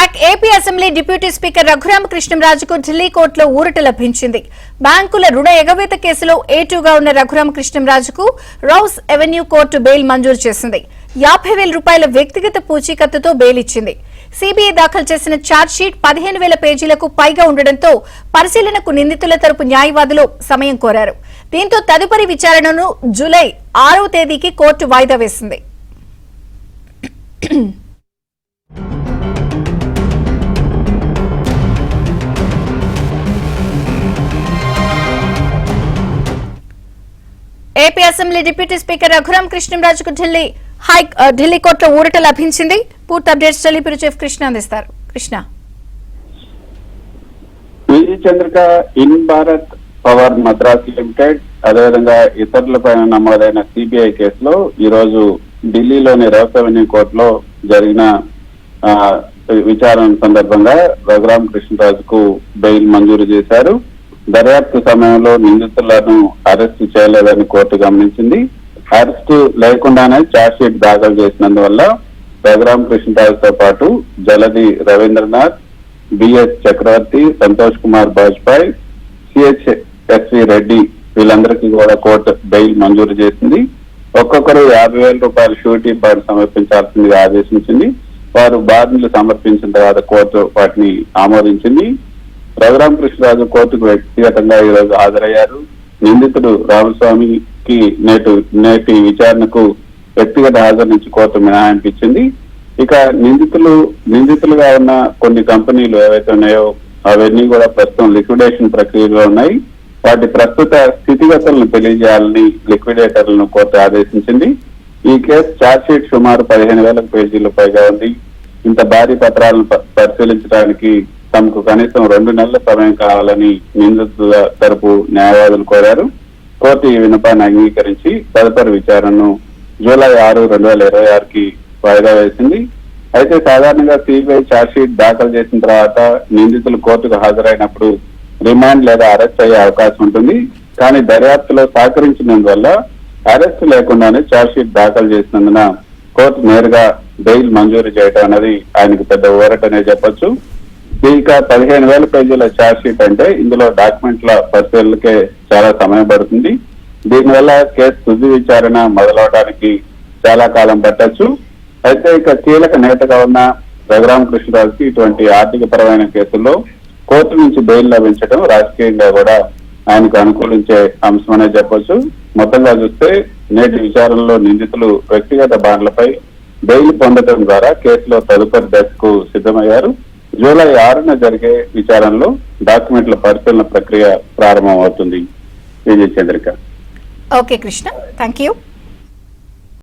Back AP assembly deputy speaker రఘురామకృష్ణంరాజుకు ఢిల్లీ కోర్టులో ఊరట లభించింది. బ్యాంకుల రుణ ఎగవేత కేసులో ఏటూగా ఉన్న రఘురామకృష్ణంరాజుకు రౌస్ ఎవెన్యూ కోర్టు బెయిల్ మంజూరు చేసింది. 50,000 రూపాయల వ్యక్తిగత పూచీకత్తుతో బెయిల్ ఇచ్చింది. సీబీఐ దాఖలు చేసిన ఛార్జ్షీట్ 15,000 పేజీలకు పైగా ఉండడంతో పరిశీలనకు నిందితుల తరపు న్యాయవాదులు సమయం కోరారు. దీంతో తదుపరి విచారణను జూలై 6వ తేదీకి కోర్టు వాయిదా వేసింది. ఏపీ అసెంబ్లీ డిప్యూటీ స్పీకర్ రఘురామకృష్ణంరాజుకు ఢిల్లీ కోర్టులో ఊరట లభించింది. పూర్తి updates Delhi bureau chief Krishna అందిస్తారు. కృష్ణ. చంద్రిక ఇన్ భారత్ పవర్ మద్రాస్ లిమిటెడ్ అదేవిధంగా ఇతరులపై నమోదైన సిబిఐ కేసులో ఈ రోజు ఢిల్లీలోని రౌస్ ఎవెన్యూ కోర్టులో జరిగిన విచారణ సందర్భంగా రఘురామకృష్ణరాజుకు బెయిల్ మంజూరు చేశారు. దర్యాప్తు సమయంలో నిందితులను అరెస్టు చేయలేదని కోర్టు గమనించింది. అరెస్టు లేకుండానే ఛార్జ్షీట్ దాఖలు చేసినందువల్ల రఘురామకృష్ణరాజుతో పాటు జలది రవీంద్రనాథ్, బిఎస్ చక్రవర్తి, సంతోష్ కుమార్ బాజ్పాయ్, సిహెచ్ఎస్వి రెడ్డి వీళ్ళందరికీ కూడా కోర్టు బెయిల్ మంజూరు చేసింది. ఒక్కొక్కరు 50,000 రూపాయల షూరిటీ బాండ్ సమర్పించాల్సిందిగా ఆదేశించింది. వారు బాండ్లు సమర్పించిన తర్వాత కోర్టు వాటిని ఆమోదించింది. రఘురామకృష్ణరాజు కోర్టుకు వ్యక్తిగతంగా ఈ రోజు హాజరయ్యారు. నిందితుడు రామస్వామికి నేటి విచారణకు వ్యక్తిగత హాజరు నుంచి కోర్టు మినహాయింపు ఇచ్చింది. ఇక నిందితులుగా ఉన్న కొన్ని కంపెనీలు ఏవైతే ఉన్నాయో అవన్నీ కూడా ప్రస్తుతం లిక్విడేషన్ ప్రక్రియలో ఉన్నాయి. వాటి ప్రస్తుత స్థితిగతులను తెలియజేయాలని లిక్విడేటర్లను కోర్టు ఆదేశించింది. ఈ కేసు ఛార్జ్షీట్ సుమారు 15,000 పేజీలు పైగా ఉంది. ఇంత భారీ పత్రాలను పరిశీలించడానికి తమకు కనీసం 2 నెలల సమయం కావాలని నిందితుల తరపు న్యాయవాదులు కోరారు. కోర్టు ఈ విన్నపాన్ని అంగీకరించి తదుపరి విచారణను జూలై 6, 2026కి వాయిదా వేసింది. అయితే సాధారణంగా సిబిఐ ఛార్జ్షీట్ దాఖలు చేసిన తర్వాత నిందితులు కోర్టుకు హాజరైనప్పుడు రిమాండ్ లేదా అరెస్ట్ అయ్యే అవకాశం ఉంటుంది. కానీ దర్యాప్తులో సహకరించినందువల్ల అరెస్ట్ లేకుండానే ఛార్జ్షీట్ దాఖలు చేసినందున కోర్టు నేరుగా బెయిల్ మంజూరు చేయడం అనేది ఆయనకు పెద్ద ఊరటనే చెప్పొచ్చు. ఇక 15,000 పేజీల ఛార్జ్షీట్ అంటే ఇందులో డాక్యుమెంట్ల పరిశీలనకే చాలా సమయం పడుతుంది. దీనివల్ల కేసు తుది విచారణ మొదలవడానికి చాలా కాలం పట్టొచ్చు. అయితే ఇక కీలక నేతగా ఉన్న రఘురామకృష్ణరాజుకి ఇటువంటి ఆర్థిక పరమైన కేసుల్లో కోర్టు నుంచి బెయిల్ లభించడం రాజకీయంగా కూడా ఆయనకు అనుకూలించే అంశమనే చెప్పొచ్చు. మొత్తంగా చూస్తే నేటి విచారణలో నిందితులు వ్యక్తిగత బాండ్లపై బెయిల్ పొందడం ద్వారా కేసులో తదుపరి దశకు సిద్ధమయ్యారు. జూలై 6న జరిగే విచారణలో డాక్యుమెంట్ల పరిశీలన ప్రక్రియ ప్రారంభమవుతుంది. Vijaya Chandrika. Okay Krishna, thank you.